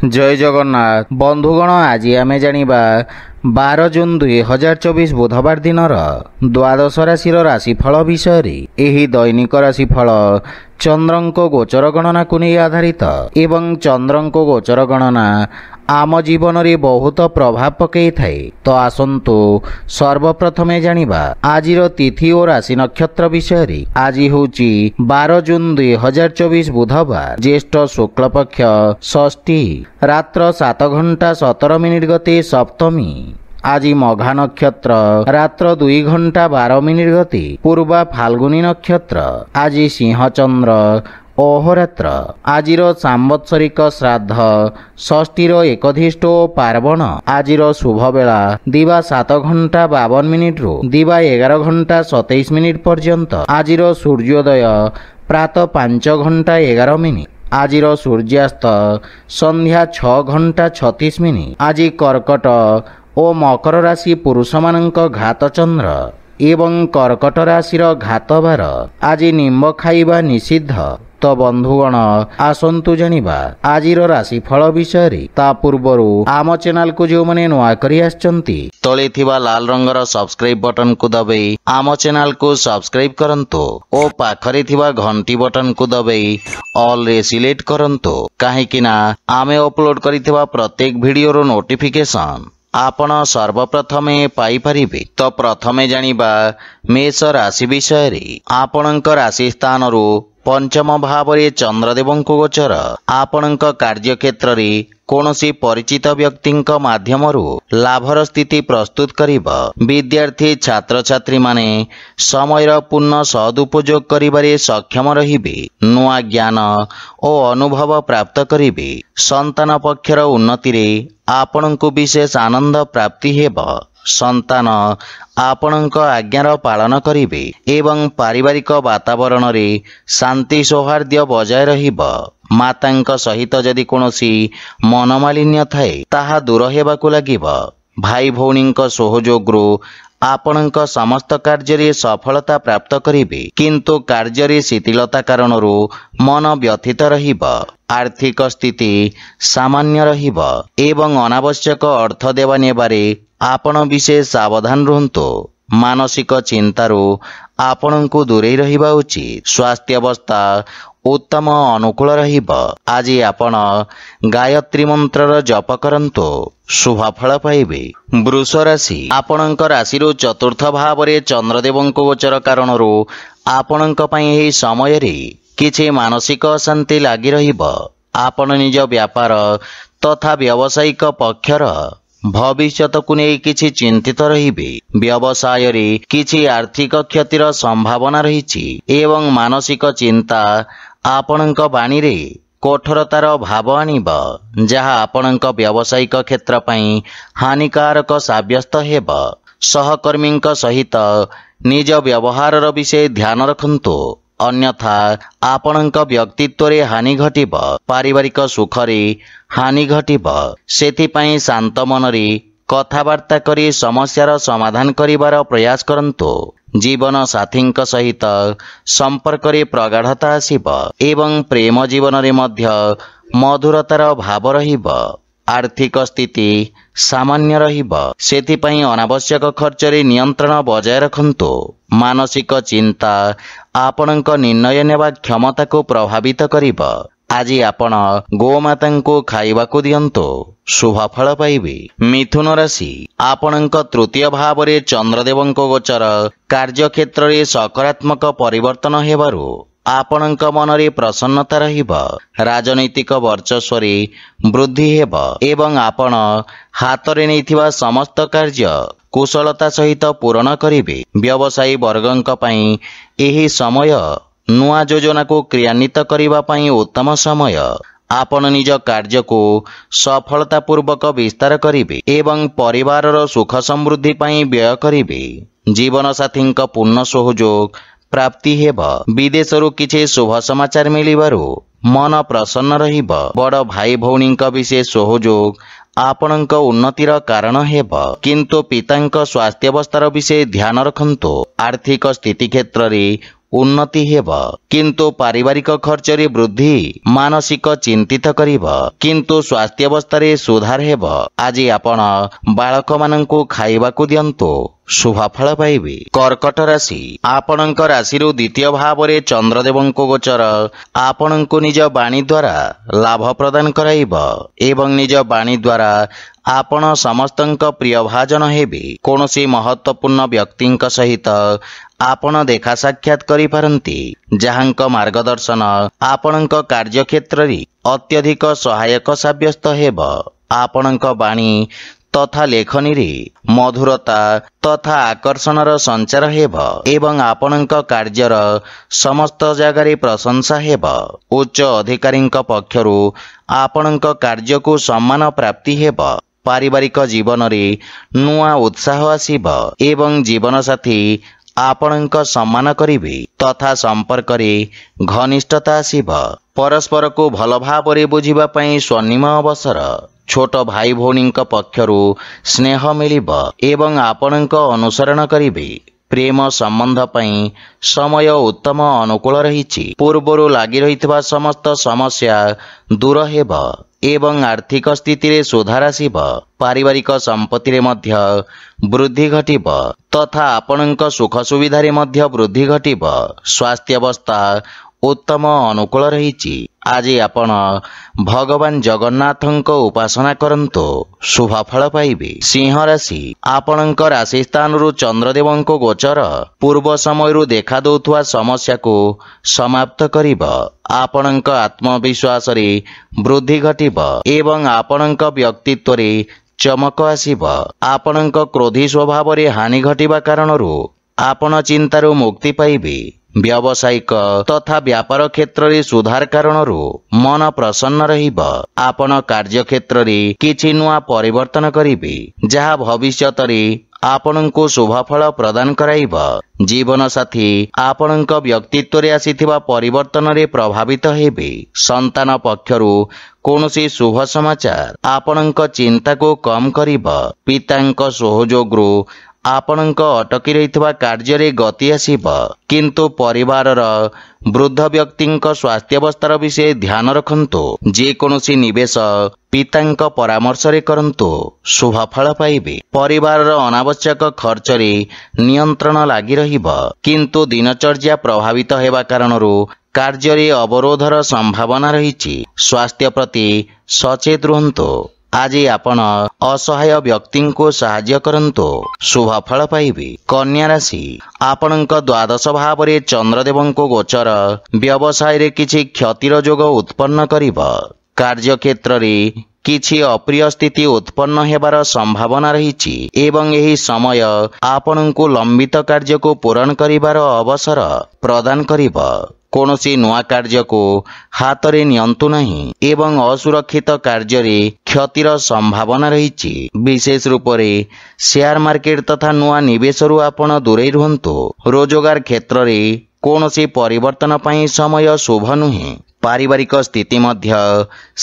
जय जगन्नाथ बंधुगण आज आमे जानिबा 12 जून 2024 बुधवार दिन द्वादश राशि राशिफल विषय एही दैनिक राशिफल चंद्रंको गोचर गणना को नहीं आधारित एवं चंद्रंको गोचर गणना आम जीवन रे बहुत प्रभाव पकई थाए। तो आसंतु सर्वप्रथमे जानिबा आजिर तिथि और राशि नक्षत्र विषय। आज होची 12 जून 2024 बुधवार ज्येष्ठ शुक्ल पक्ष षष्ठी रात्र 7 घंटा 17 मिनिट गते सप्तमी। आज मघा नक्षत्र रात्र 2 घंटा 12 मिनिट गति पूर्वा फाल्गुनी नक्षत्र। आज सिंह चंद्र अहोरात्र। आजिर सांवत्सरिक श्राद्ध षष्ठीर एकधिष्ट पार्वण। आजिर शुभ बेला दिवा 7 घंटा 52 मिनिट रु दिवा 11 घंटा 27 मिनिट पर्यंत। आजिर सूर्योदय प्रातः 5 घंटा 11 मिनिट। आजिर सूर्यास्त संध्या 6 घंटा 36 मिनिट। आज कर्कट और मकर राशि पुरुष मानक घात चंद्र एवं कर्कट राशिर घात बार। आज निम्ब खाइबा निषिद्ध। तो बंधुगण आसंतु जानिबा आजिर राशिफल विषय। ता पूर्वरु आम चैनल को जो माने नुआ करी आछंती तळे थिबा लाल रंगर सब्सक्राइब बटन को दबाई आम चैनल को सब्सक्राइब करंतु ओ पाखरे थिबा घंटी बटन को दबाई ऑल रे सिलेक्ट करंतु काहेकि ना आमे अपलोड करिथिबा प्रत्येक वीडियो रो नोटिफिकेशन आपण सर्वप्रथमे पाई परिबे। तो प्रथमे जानिबा मेष राशि विषय। आपणक राशि स्थान रु पंचम भाव रे चंद्रदेवंक गोचर। आपणक कार्यक्षेत्र रे कोनोसी परिचित व्यक्तिंक माध्यमरु लाभर स्थिति प्रस्तुत करिबा। विद्यार्थी छात्र छात्री माने समयर पूर्ण सदुपयोग करिबारे सक्षम रहिबे। नुआ ज्ञान और अनुभव प्राप्त करिबे। संतान पक्षर उन्नति रे आपणको विशेष आनंद प्राप्ति हेबा। संतान आपणक आज्ञार पालन करिबे एवं पारिवारिक वातावरण रे शांति सौहार्द्य बजाय रहिबा। मातांक सहित जदि कोनोसी मनमालिन्य थाए ताहा दूर हेबाकु लागिबा। भाई भौणींक सहयोगरु आपणक समस्त कार्य रे सफलता प्राप्त करिबे किंतु कार्य रे शिथिलता कारणरु मन व्यथित रहिबा। आर्थिक स्थिति सामान्य रहिबा एवं अनावश्यक अर्थ देवा नेबारे आपण विशेष सावधान रुहंतु। मानसिक चिंतारू आपणको दूरे रहिबा उचित। स्वास्थ्य अवस्था उत्तम अनुकूल रहिबा। आज आपण गायत्री मंत्रर जप करंतु शुभ फल पाइबे। वृष राशि आपणक राशिरो चतुर्थ भाव रे चंद्रदेवंक गोचर कारणरू आपणक पई एही समय रे किछि मानसिक अशांति लागि रहिबा। आपण निज व्यापार तथा व्यावसायिक पक्षर भविष्यत को नहीं किछि चिंतित रहिबे। व्यवसाय रे किछि आर्थिक क्षतिर संभावना रहिछि एवं मानसिक चिंता आपणक बाणी रे कठोरतार भाव आनिबा जहा आपणक व्यावसायिक क्षेत्र पई हानिकारक साब्यस्त हेबा। सहकर्मींक सहित निज व्यवहार विषय ध्यान रखंतु अन्यथा आपणक व्यक्तित्व रे हानि घटिबा। पारिवारिक सुख रे हानि घटिबा। सेथिपई शांत मन रे कथावार्ता करी समस्यार समाधान करिवार प्रयास करंतु। जीवन साथींक सहित संपर्क रे प्रगाढ़ता आसीबा एवं प्रेम जीवन रे मध्य मधुरतार भाव रहिबा। आर्थिक स्थिति सामान्य रहिबा। सेथिपई अनावश्यक खर्च रे नियंत्रण बजाय रखंतु। मानसिक चिंता आपणक निर्णय नेबा क्षमता को प्रभावित करिबा। आज आपण गोमाता को खाइबा को दियंतु शुभ फल पाइबे। मिथुन राशि आपणक तृतीय भाव रे चंद्रदेवंक गोचर। कार्यक्षेत्र रे सकारात्मक परिवर्तन हेबारु आपणक मन रे प्रसन्नता रहिबा। राजनैतिक वर्चस्व रे वृद्धि हेबा एवं आपण हाथ रे नैथिबा समस्त कार्य कुशलता सहित पूर्ण करिबे। व्यवसायी वर्गंक पई एही समय नुआ योजना को क्रियान्वित करिबा पई उत्तम समय। आपण निज कार्य को सफलता पूर्वक विस्तार करिबे एवं परिवार रो सुख समृद्धि पई व्यय करिबे। जीवन साथींक पूर्ण सहयोग प्राप्ति हेबा। विदेशरु किछि शुभ समाचार मिलिबारु मन प्रसन्न रहिबा। बड़ भाई भौणींक विशेष सहयोग आपणक उन्नतिर कारण हेबा किंतु पितांक स्वास्थ्य अवस्थार विषय ध्यान रखंतु। आर्थिक स्थिति क्षेत्र रे ଉନ୍ନତି ହେବ, କିନ୍ତୁ ପାରିବାରିକ ଖର୍ଚ୍ଚରେ ବୃଦ୍ଧି ମାନସିକ ଚିନ୍ତିତ କରିବ, କିନ୍ତୁ ସ୍ୱାସ୍ଥ୍ୟାବସ୍ଥାରେ ସୁଧାର ହେବ। ଆଜି ଆପଣ ବାଳକମାନଙ୍କୁ ଖାଇବାକୁ ଦିଅନ୍ତୁ, ଶୁଭଫଳ ପାଇବେ। କର୍କଟ ରାଶି, ଆପଣଙ୍କ ରାଶିରୁ ଦ୍ୱିତୀୟ ଭାବରେ ଚନ୍ଦ୍ରଦେବଙ୍କ ଗୋଚର ଆପଣଙ୍କୁ ନିଜ ବାଣୀ ଦ୍ୱାରା ଲାଭ ପ୍ରଦାନ କରାଇବ ଏବଂ ନିଜ ବାଣୀ ଦ୍ୱାରା ଆପଣ ସମସ୍ତଙ୍କ ପ୍ରିୟଭାଜନ ହେବେ। କୌଣସି ମହତ୍ୱପୂର୍ଣ୍ଣ ବ୍ୟକ୍ତିଙ୍କ ସହିତ ଆପଣ ଦେଖା ସାକ୍ଷାତ କରିପାରନ୍ତି, ଯାହାଙ୍କ ମାର୍ଗଦର୍ଶନ ଆପଣଙ୍କ କାର୍ଯ୍ୟକ୍ଷେତ୍ରରେ ଅତ୍ୟଧିକ ସହାୟକ ସାବ୍ୟସ୍ତ ହେବ। ଆପଣଙ୍କ ବାଣୀ ତଥା ଲେଖନୀରେ ମଧୁରତା ତଥା ଆକର୍ଷଣର ସଞ୍ଚାର ହେବ ଏବଂ ଆପଣଙ୍କ କାର୍ଯ୍ୟର ସମସ୍ତ ଜାଗାରେ ପ୍ରଶଂସା ହେବ। ଉଚ୍ଚ ଅଧିକାରୀଙ୍କ ପକ୍ଷରୁ ଆପଣଙ୍କ କାର୍ଯ୍ୟକୁ ସମ୍ମାନ ପ୍ରାପ୍ତି ହେବ। ପାରିବାରିକ ଜୀବନରେ ନୂଆ ଉତ୍ସାହ ଆସିବ ଏବଂ ଜୀବନସାଥୀ ଆପଣଙ୍କ ସମ୍ମାନ କରିବେ ତଥା ସମ୍ପର୍କରେ ଘନିଷ୍ଠତା ଆସିବ। ପରସ୍ପରକୁ ଭଲ ଭାବରେ ବୁଝିବା ପାଇଁ ସ୍ୱର୍ଣ୍ଣିମ ଅବସର। ଛୋଟ ଭାଇ ଭଉଣୀଙ୍କ ପକ୍ଷରୁ ସ୍ନେହ ମିଳିବ ଏବଂ ଆପଣଙ୍କ ଅନୁସରଣ କରିବେ। ପ୍ରେମ ସମ୍ବନ୍ଧ ପାଇଁ ସମୟ ଉତ୍ତମ ଅନୁକୂଳ ରହିଛି। ପୂର୍ବରୁ ଲାଗି ରହିଥିବା ସମସ୍ତ ସମସ୍ୟା ଦୂର ହେବ ଏବଂ ଆର୍ଥିକ ସ୍ଥିତିରେ ସୁଧାର ଆସିବ। ପାରିବାରିକ ସମ୍ପତ୍ତିରେ ମଧ୍ୟ ବୃଦ୍ଧି ଘଟିବ ତଥା ଆପଣଙ୍କ ସୁଖ ସୁବିଧାରେ ମଧ୍ୟ ବୃଦ୍ଧି ଘଟିବ। ସ୍ୱାସ୍ଥ୍ୟାବସ୍ଥା ଉତ୍ତମ ଅନୁକୂଳ ରହିଛି। ଆଜି ଆପଣ ଭଗବାନ ଜଗନ୍ନାଥଙ୍କ ଉପାସନା କରନ୍ତୁ, ଶୁଭଫଳ ପାଇବେ। ସିଂହ ରାଶି, ଆପଣଙ୍କ ରାଶି ସ୍ଥାନରୁ ଚନ୍ଦ୍ରଦେବଙ୍କ ଗୋଚର ପୂର୍ବ ସମୟରୁ ଦେଖାଦେଉଥିବା ସମସ୍ୟାକୁ ସମାପ୍ତ କରିବ। ଆପଣଙ୍କ ଆତ୍ମବିଶ୍ୱାସରେ ବୃଦ୍ଧି ଘଟିବ ଏବଂ ଆପଣଙ୍କ ବ୍ୟକ୍ତିତ୍ୱରେ ଚମକ ଆସିବ। ଆପଣଙ୍କ କ୍ରୋଧୀ ସ୍ୱଭାବରେ ହାନି ଘଟିବା କାରଣରୁ ଆପଣ ଚିନ୍ତାରୁ ମୁକ୍ତି ପାଇବେ। ବ୍ୟବସାୟିକ ତଥା ବ୍ୟାପାର କ୍ଷେତ୍ରରେ ସୁଧାର କାରଣରୁ ମନ ପ୍ରସନ୍ନ ରହିବ। ଆପଣ କାର୍ଯ୍ୟକ୍ଷେତ୍ରରେ କିଛି ନୂଆ ପରିବର୍ତ୍ତନ କରିବେ, ଯାହା ଭବିଷ୍ୟତରେ ଆପଣଙ୍କୁ ଶୁଭଫଳ ପ୍ରଦାନ କରାଇବ। ଜୀବନସାଥୀ ଆପଣଙ୍କ ବ୍ୟକ୍ତିତ୍ୱରେ ଆସିଥିବା ପରିବର୍ତ୍ତନରେ ପ୍ରଭାବିତ ହେବେ। ସନ୍ତାନ ପକ୍ଷରୁ କୌଣସି ଶୁଭ ସମାଚାର ଆପଣଙ୍କ ଚିନ୍ତାକୁ କମ୍ କରିବ। ପିତାଙ୍କ ସହଯୋଗରୁ ଆପଣଙ୍କ ଅଟକି ରହିଥିବା କାର୍ଯ୍ୟରେ ଗତି ଆସିବ, କିନ୍ତୁ ପରିବାରର ବୃଦ୍ଧ ବ୍ୟକ୍ତିଙ୍କ ସ୍ୱାସ୍ଥ୍ୟାବସ୍ଥାର ବିଷୟ ଧ୍ୟାନ ରଖନ୍ତୁ। ଯେକୌଣସି ନିବେଶ ପିତାଙ୍କ ପରାମର୍ଶରେ କରନ୍ତୁ, ଶୁଭଫଳ ପାଇବେ। ପରିବାରର ଅନାବଶ୍ୟକ ଖର୍ଚ୍ଚରେ ନିୟନ୍ତ୍ରଣ ଲାଗି ରହିବ, କିନ୍ତୁ ଦିନଚର୍ଯ୍ୟା ପ୍ରଭାବିତ ହେବା କାରଣରୁ କାର୍ଯ୍ୟରେ ଅବରୋଧର ସମ୍ଭାବନା ରହିଛି। ସ୍ୱାସ୍ଥ୍ୟ ପ୍ରତି ସଚେତ ରୁହନ୍ତୁ। ଆଜି ଆପଣ ଅସହାୟ ବ୍ୟକ୍ତିଙ୍କୁ ସାହାଯ୍ୟ କରନ୍ତୁ, ଶୁଭଫଳ ପାଇବେ। କନ୍ୟା ରାଶି, ଆପଣଙ୍କ ଦ୍ୱାଦଶ ଭାବରେ ଚନ୍ଦ୍ରଦେବଙ୍କ ଗୋଚର ବ୍ୟବସାୟରେ କିଛି କ୍ଷତିର ଯୋଗ ଉତ୍ପନ୍ନ କରିବ। କାର୍ଯ୍ୟକ୍ଷେତ୍ରରେ କିଛି ଅପ୍ରିୟ ସ୍ଥିତି ଉତ୍ପନ୍ନ ହେବାର ସମ୍ଭାବନା ରହିଛି ଏବଂ ଏହି ସମୟ ଆପଣଙ୍କୁ ଲମ୍ବିତ କାର୍ଯ୍ୟକୁ ପୂରଣ କରିବାର ଅବସର ପ୍ରଦାନ କରିବ। କୌଣସି ନୂଆ କାର୍ଯ୍ୟକୁ ହାତରେ ନିଅନ୍ତୁ ନାହିଁ ଏବଂ ଅସୁରକ୍ଷିତ କାର୍ଯ୍ୟରେ କ୍ଷତିର ସମ୍ଭାବନା ରହିଛି। ବିଶେଷ ରୂପରେ ସେୟାର ମାର୍କେଟ ତଥା ନୂଆ ନିବେଶରୁ ଆପଣ ଦୂରେଇ ରୁହନ୍ତୁ। ରୋଜଗାର କ୍ଷେତ୍ରରେ କୌଣସି ପରିବର୍ତ୍ତନ ପାଇଁ ସମୟ ଶୁଭ ନୁହେଁ। ପାରିବାରିକ ସ୍ଥିତି ମଧ୍ୟ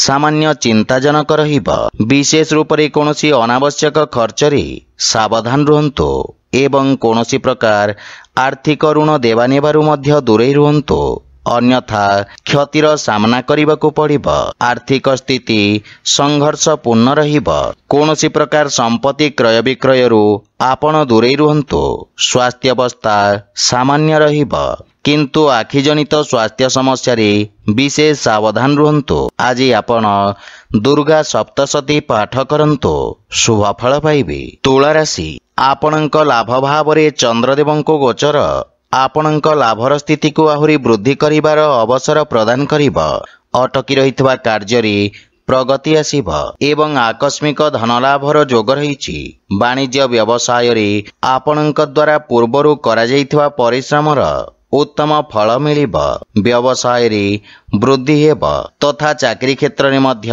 ସାମାନ୍ୟ ଚିନ୍ତାଜନକ ରହିବ। ବିଶେଷ ରୂପରେ କୌଣସି ଅନାବଶ୍ୟକ ଖର୍ଚ୍ଚରେ ସାବଧାନ ରୁହନ୍ତୁ ଏବଂ କୌଣସି ପ୍ରକାର ଆର୍ଥିକ ଋଣ ଦେବା ନେବାରୁ ମଧ୍ୟ ଦୂରେଇ ରୁହନ୍ତୁ, ଅନ୍ୟଥା କ୍ଷତିର ସାମ୍ନା କରିବାକୁ ପଡ଼ିବ। ଆର୍ଥିକ ସ୍ଥିତି ସଂଘର୍ଷପୂର୍ଣ୍ଣ ରହିବ। କୌଣସି ପ୍ରକାର ସମ୍ପତ୍ତି କ୍ରୟ ବିକ୍ରୟରୁ ଆପଣ ଦୂରେଇ ରୁହନ୍ତୁ। ସ୍ୱାସ୍ଥ୍ୟାବସ୍ଥା ସାମାନ୍ୟ ରହିବ, କିନ୍ତୁ ଆଖିଜନିତ ସ୍ୱାସ୍ଥ୍ୟ ସମସ୍ୟାରେ ବିଶେଷ ସାବଧାନ ରୁହନ୍ତୁ। ଆଜି ଆପଣ ଦୁର୍ଗା ସପ୍ତଶତୀ ପାଠ କରନ୍ତୁ, ଶୁଭଫଳ ପାଇବେ। ତୁଳା ରାଶି, ଆପଣଙ୍କ ଲାଭ ଭାବରେ ଚନ୍ଦ୍ରଦେବଙ୍କ ଗୋଚର ଆପଣଙ୍କ ଲାଭର ସ୍ଥିତିକୁ ଆହୁରି ବୃଦ୍ଧି କରିବାର ଅବସର ପ୍ରଦାନ କରିବ। ଅଟକି ରହିଥିବା କାର୍ଯ୍ୟରେ ପ୍ରଗତି ଆସିବ ଏବଂ ଆକସ୍ମିକ ଧନଲାଭର ଯୋଗ ରହିଛି। ବାଣିଜ୍ୟ ବ୍ୟବସାୟରେ ଆପଣଙ୍କ ଦ୍ୱାରା ପୂର୍ବରୁ କରାଯାଇଥିବା ପରିଶ୍ରମର ଉତ୍ତମ ଫଳ ମିଳିବ। ବ୍ୟବସାୟରେ ବୃଦ୍ଧି ହେବ ତଥା ଚାକିରି କ୍ଷେତ୍ରରେ ମଧ୍ୟ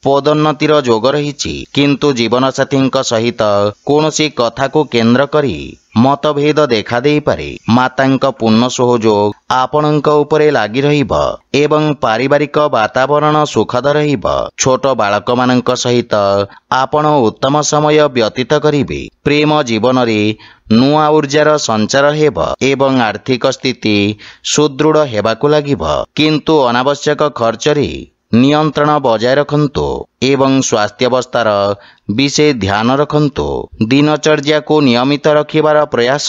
ପଦୋନ୍ନତିର ଯୋଗ ରହିଛି, କିନ୍ତୁ ଜୀବନସାଥୀଙ୍କ ସହିତ କୌଣସି କଥାକୁ କେନ୍ଦ୍ର କରି मतभेद देखा देई पारे। मातांक पूर्ण सहयोग आपणଙ୍କ ଉପରେ ଲାଗି ରହିବ ଏବଂ ପାରିବାରିକ ବାତାବରଣ ସୁଖଦ ରହିବ। ଛୋଟ ବାଳକମାନଙ୍କ ସହିତ ଆପଣ ଉତ୍ତମ ସମୟ ବ୍ୟତୀତ କରିବେ। ପ୍ରେମ ଜୀବନରେ ନୂଆ ऊर्जार संचार ହେବ ଏବଂ ଆର୍ଥିକ ସ୍ଥିତି ସୁଦୃଢ଼ ହେବାକୁ ଲାଗିବ। କିନ୍ତୁ ଅନାବଶ୍ୟକ ଖର୍ଚ୍ଚରେ नियंत्रण बजाय रखंतु एवं स्वास्थ्यावस्थार विशेष ध्यान रखंतु। दिनचर्या को नियमित रखिबार प्रयास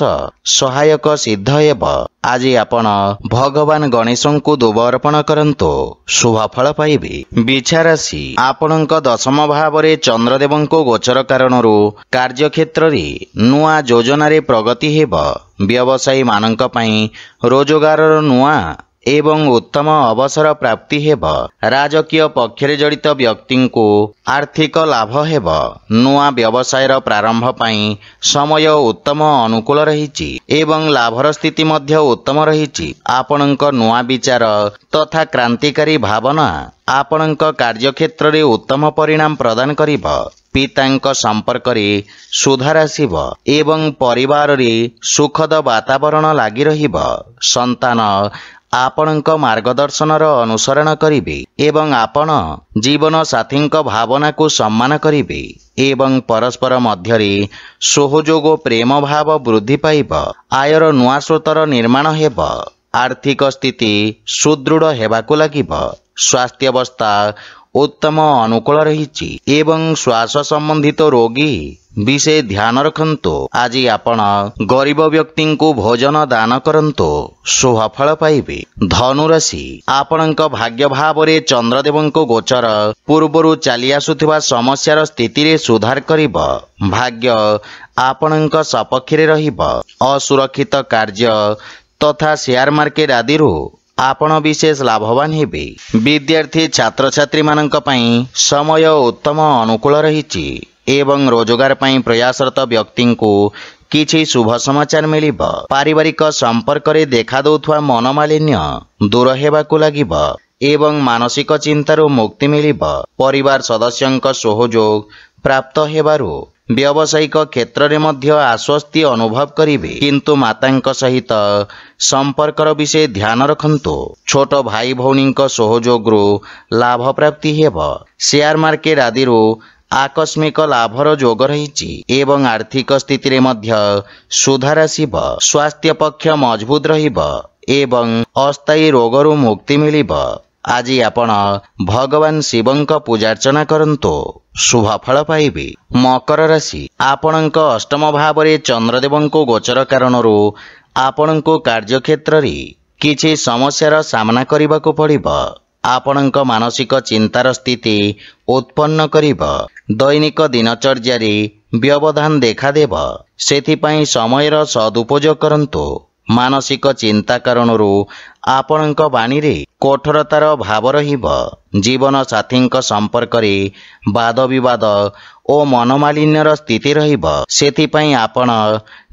सहायक सिद्ध हेब। आज आपण भगवान गणेशों को दुब अर्पण करंतु, शुभ फल पाइबे। बिछा राशि आपणक दशम भाव रे चंद्रदेव को गोचर कारणरू कार्यक्षेत्र रे नुआ योजना रे प्रगति हेब। व्यवसायी मानक पई रोजगार नुआ एवं उत्तम अवसर प्राप्ति हेब। राजकीय पक्षरे जड़ित व्यक्ति को आर्थिक लाभ हेब। नुआ व्यवसायर प्रारंभ पई समय उत्तम अनुकूल रहिछि एवं लाभर स्थिति मध्य उत्तम रहिछि। आपणक नुआ विचार तथा क्रांतिकारी भावना आपणक कार्यक्षेत्र रे उत्तम परिणाम प्रदान करिब। पितांक संपर्क रे सुधार आसिब एवं परिवार रे सुखद वातावरण लागि रहिब। संतान आपणक मार्गदर्शनर अनुसरण करिबे एवं आपण जीवन साथींक भावना को सम्मान करिबे एवं परस्पर मध्यरे सहयोग प्रेम भाव वृद्धि पाइब। आयर नुआ स्रोतर निर्माण हेब। आर्थिक स्थिति सुदृढ़ हेबाकु लागिब। स्वास्थ्यावस्था उत्तम अनुकूल रहिछि एवं श्वास संबंधित रोगी विशेष ध्यान रखंतु। आज आपण गरीब व्यक्ति को भोजन दान करंतु, शुभ फल पाइबे। धनुराशि आपणक भाग्य भाव रे चंद्रदेव को गोचर पूर्वरु चली आसुथिबा समस्यार स्थिति रे सुधार करिब। भाग्य आपणक सपक्ष रे रहिब। असुरक्षित कार्य तथा शेयर मार्केट आदि आपण विशेष लाभवान हेबे। विद्यार्थी छात्र छात्री मानक पई समय उत्तम अनुकूल रहिछि एवं रोजगार पई प्रयासरत व्यक्ति को किछि शुभ समाचार मिलिब। पारिवारिक संपर्क रे देखा दउथवा मनमालिन्य दूर हेबाकु लागिब एवं मानसिक चिंतारू मुक्ति मिलिब। परिवार सदस्यंक सहयोग प्राप्त हेबारू व्यावसायिक क्षेत्र रे मध्य आश्वस्ति अनुभव करिवे। किंतु मातांक सहित संपर्कर विषय ध्यान रखंतु। छोट भाई भौणींक सहयोगरू लाभ प्राप्ति हेब। शेयर मार्केट आदि आकस्मिक लाभर जोग रहिछि एवं आर्थिक स्थिति रे मध्य सुधार आसिब। स्वास्थ्य पक्ष मजबूत रहिब एवं अस्थायी रोगरू मुक्ति मिलिब। आज आपण भगवान शिवंक पूजार्चना करंतु, शुभ फल पाइबे। मकर राशि आपणक अष्टम भाव रे चंद्रदेव को गोचर कारणरू आपणक कार्यक्षेत्र रे किछि समस्यार सामना करिबाकू पड़िब। आपणक मानसिक चिंतार स्थिति उत्पन्न करिब। दैनिक दिनचर्या रे व्यवधान देखा देब। सेथिपई समयर सदुपयोग करंतु। मानसिक चिंता कारणरू आपणक वाणी रे कठोरतार भाव रहिब। जीवन साथींक संपर्क रे वाद विवाद ओ मनमालिन्यर स्थिति रहिब। सेथिपई आपण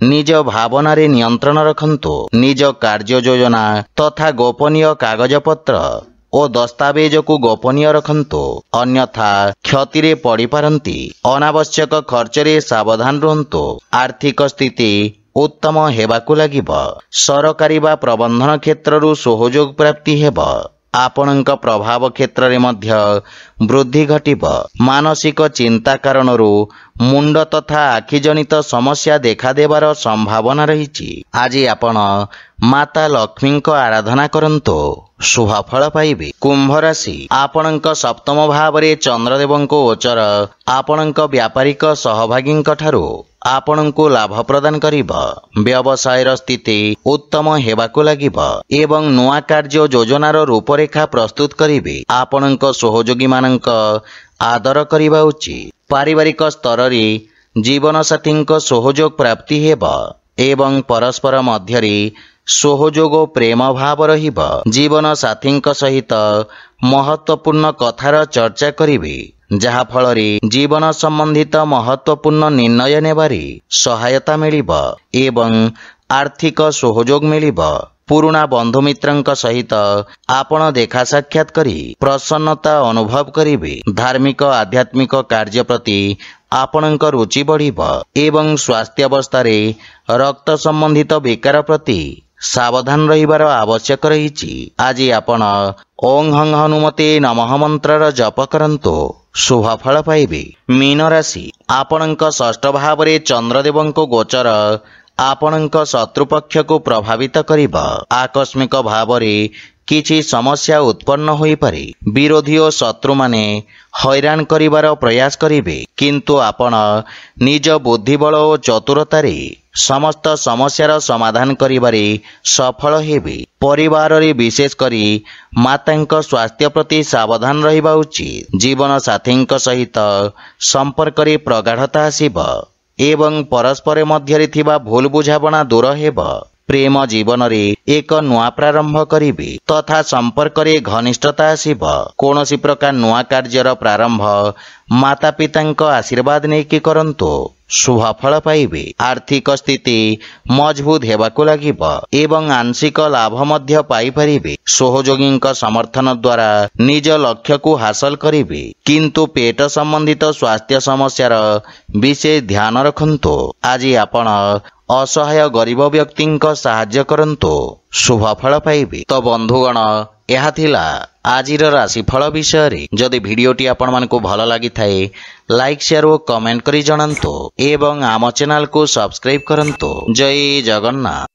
निज भावना रे नियंत्रण रखंतु। निज कार्य योजना तथा गोपनीय कागज पत्र ओ दस्तावेज को गोपनीय रखंतु, अन्यथा क्षति रे पड़ी पारंती। अनावश्यक खर्च रे सावधान रहंतु। आर्थिक स्थिति उत्तम हेबाकु लागिब। सरकारी बा प्रबंधन क्षेत्ररू सहयोग प्राप्ति हेब। आपणक प्रभाव क्षेत्र रे मध्य वृद्धि घटिब। मानसिक चिंता कारणरू मुंड तथा आखि जनित समस्या देखा देबार संभावना रहिछि। आज आपण माता लक्ष्मी को आराधना करंतु, शुभ फल पाइबे। कुंभ राशि आपणक सप्तम भाव रे चंद्रदेव को गोचर आपणक व्यापारिक सहभागी ठारू आपणको लाभ प्रदान करिब। व्यवसायर स्थिति उत्तम हेबाकु लागिब एवं नुआ कार्य योजनार रूपरेखा प्रस्तुत करिवे। आपणक सहयोगी मानक आदर करिबा उचित। पारिवारिक स्तर रे जीवन साथींक सहयोग प्राप्ति हेब एवं परस्पर मध्यरे सहयोग प्रेम भाव रहिब। जीवन साथींक सहित महत्वपूर्ण कथार चर्चा करिवे, जहा फल रे जीवन संबंधित महत्वपूर्ण निर्णय नेबारे सहायता मिलिब एवं आर्थिक सहयोग मिलिब। पुराना बंधु मित्रंक सहित आपण देखा साक्षात करी प्रसन्नता अनुभव करिवे। धार्मिक आध्यात्मिक कार्य प्रति ଆପଣଙ୍କ ରୁଚି ବଢ଼ିବ ଏବଂ ସ୍ୱାସ୍ଥ୍ୟାବସ୍ଥାରେ ରକ୍ତ ସମ୍ବନ୍ଧିତ ବିକାର ପ୍ରତି ସାବଧାନ ରହିବାର ଆବଶ୍ୟକ ରହିଛି। ଆଜି ଆପଣ ଓଂ ହଂ ହନୁମତେ ନମଃ ମନ୍ତ୍ରର ଜପ କରନ୍ତୁ, ଶୁଭ ଫଳ ପାଇବେ। ମୀନ ରାଶି, ଆପଣଙ୍କ ଷଷ୍ଠ ଭାବରେ ଚନ୍ଦ୍ରଦେବଙ୍କ ଗୋଚର ଆପଣଙ୍କ ଶତ୍ରୁପକ୍ଷକୁ ପ୍ରଭାବିତ କରିବ। ଆକସ୍ମିକ ଭାବରେ କିଛି ସମସ୍ୟା ଉତ୍ପନ୍ନ ହୋଇପାରେ। ବିରୋଧୀ ଓ ଶତ୍ରୁମାନେ ହଇରାଣ କରିବାର ପ୍ରୟାସ କରିବେ, କିନ୍ତୁ ଆପଣ ନିଜ ବୁଦ୍ଧିବଳ ଓ ଚତୁରତାରେ ସମସ୍ତ ସମସ୍ୟାର ସମାଧାନ କରିବାରେ ସଫଳ ହେବେ। ପରିବାରରେ ବିଶେଷ କରି ମାତାଙ୍କ ସ୍ୱାସ୍ଥ୍ୟ ପ୍ରତି ସାବଧାନ ରହିବା ଉଚିତ। ଜୀବନସାଥୀଙ୍କ ସହିତ ସମ୍ପର୍କରେ ପ୍ରଗାଢ଼ତା ଆସିବ ଏବଂ ପରସ୍ପର ମଧ୍ୟରେ ଥିବା ଭୁଲ ବୁଝାମଣା ଦୂର ହେବ। ପ୍ରେମ ଜୀବନରେ ଏକ ନୂଆ ପ୍ରାରମ୍ଭ କରିବେ ତଥା ସମ୍ପର୍କରେ ଘନିଷ୍ଠତା ଆସିବ। କୌଣସି ପ୍ରକାର ନୂଆ କାର୍ଯ୍ୟର ପ୍ରାରମ୍ଭ ମାତା ପିତାଙ୍କ ଆଶୀର୍ବାଦ ନେଇକି କରନ୍ତୁ, ଶୁଭ ଫଳ ପାଇବେ। ଆର୍ଥିକ ସ୍ଥିତି ମଜବୁତ ହେବାକୁ ଲାଗିବ ଏବଂ ଆଂଶିକ ଲାଭ ମଧ୍ୟ ପାଇପାରିବେ। ସହଯୋଗୀଙ୍କ ସମର୍ଥନ ଦ୍ୱାରା ନିଜ ଲକ୍ଷ୍ୟକୁ ହାସଲ କରିବେ, କିନ୍ତୁ ପେଟ ସମ୍ବନ୍ଧିତ ସ୍ୱାସ୍ଥ୍ୟ ସମସ୍ୟାର ବିଶେଷ ଧ୍ୟାନ ରଖନ୍ତୁ। ଆଜି ଆପଣ ଅସହାୟ ଗରିବ ବ୍ୟକ୍ତିଙ୍କ ସାହାଯ୍ୟ କରନ୍ତୁ, ଶୁଭ ଫଳ ପାଇବେ। ତ ବନ୍ଧୁଗଣ, ଏହା ଥିଲା ଆଜିର ରାଶିଫଳ ବିଷୟରେ। ଯଦି ଭିଡ଼ିଓଟି ଆପଣମାନଙ୍କୁ ଭଲ ଲାଗିଥାଏ, ଲାଇକ୍, ସେୟାର ଓ କମେଣ୍ଟ କରି ଜଣାନ୍ତୁ ଏବଂ ଆମ ଚ୍ୟାନେଲକୁ ସବସ୍କ୍ରାଇବ୍ କରନ୍ତୁ। ଜୟ ଜଗନ୍ନାଥ।